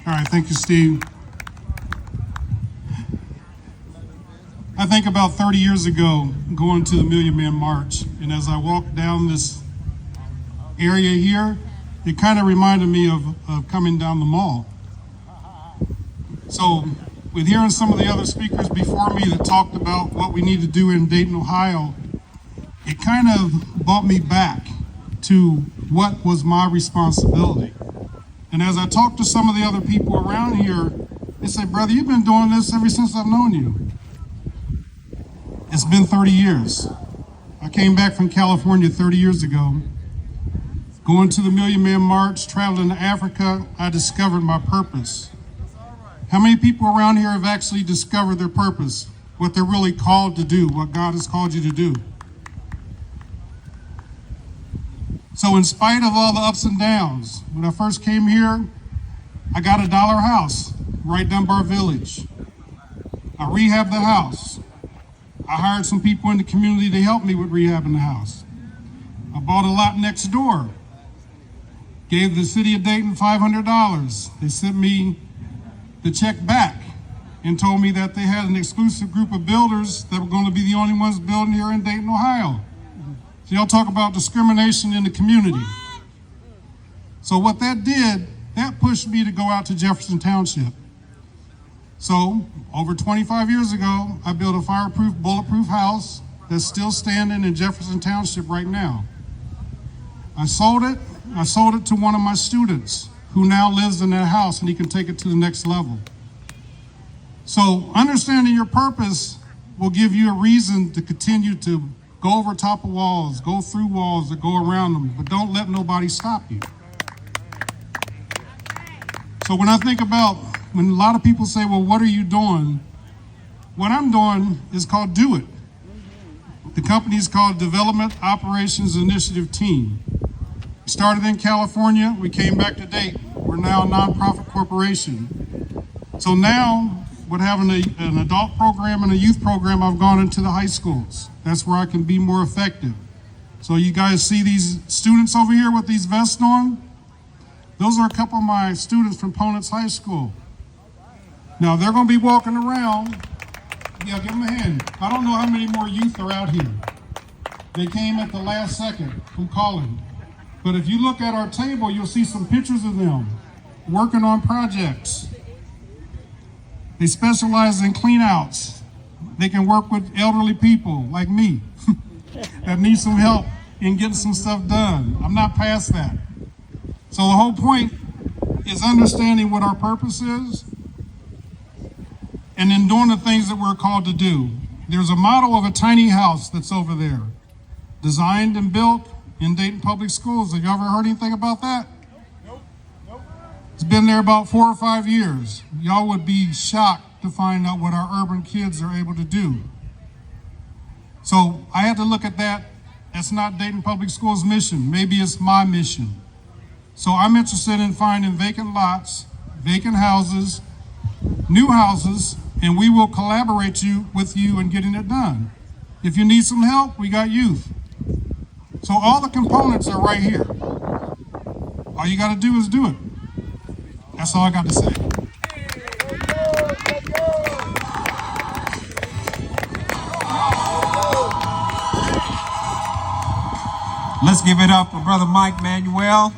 All right, thank you, Steve. I think about 30 years ago, going to the Million Man March, and as I walked down this area here, it kind of reminded me of coming down the mall. So, with hearing some of the other speakers before me that talked about what we need to do in Dayton, Ohio, it kind of brought me back to what was my responsibility. And as I talked to some of the other people around here, they said, "Brother, you've been doing this ever since I've known you." It's been 30 years. I came back from California 30 years ago. Going to the Million Man March, traveling to Africa, I discovered my purpose. How many people around here have actually discovered their purpose, what they're really called to do, what God has called you to do? So in spite of all the ups and downs, when I first came here, I got a dollar house right Dunbar Village. I rehabbed the house. I hired some people in the community to help me with rehabbing the house. I bought a lot next door. Gave the city of Dayton $500. They sent me the check back and told me that they had an exclusive group of builders that were going to be the only ones building here in Dayton, Ohio. So y'all talk about discrimination in the community. So what that did, that pushed me to go out to Jefferson Township. So over 25 years ago, I built a fireproof, bulletproof house that's still standing in Jefferson Township right now. I sold it to one of my students who now lives in that house, and he can take it to the next level. So understanding your purpose will give you a reason to continue to go over top of walls, go through walls, or go around them, but don't let nobody stop you. So when I think about, when a lot of people say, well, what are you doing? What I'm doing is called D.O.I.T. The company is called Development Operations Initiative Team. We started in California, we came back to Dayton. We're now a nonprofit corporation. So now, with having an adult program and a youth program, I've gone into the high schools. That's where I can be more effective. So you guys see these students over here with these vests on? Those are a couple of my students from Ponance High School. Now they're going to be walking around. Yeah, give them a hand. I don't know how many more youth are out here. They came at the last second from calling. But if you look at our table, you'll see some pictures of them working on projects. They specialize in clean-outs. They can work with elderly people like me that need some help in getting some stuff done. I'm not past that. So the whole point is understanding what our purpose is and then doing the things that we're called to do. There's a model of a tiny house that's over there, designed and built in Dayton Public Schools. Have you ever heard anything about that? Nope. It's been there about 4 or 5 years. Y'all would be shocked to find out what our urban kids are able to do. So I had to look at that. That's not Dayton Public Schools' mission. Maybe it's my mission. So I'm interested in finding vacant lots, vacant houses, new houses, and we will collaborate with you in getting it done. If you need some help, we got youth. So all the components are right here. All you got to do is do it. That's all I got to say. Let's give it up for Brother Mike Manuel.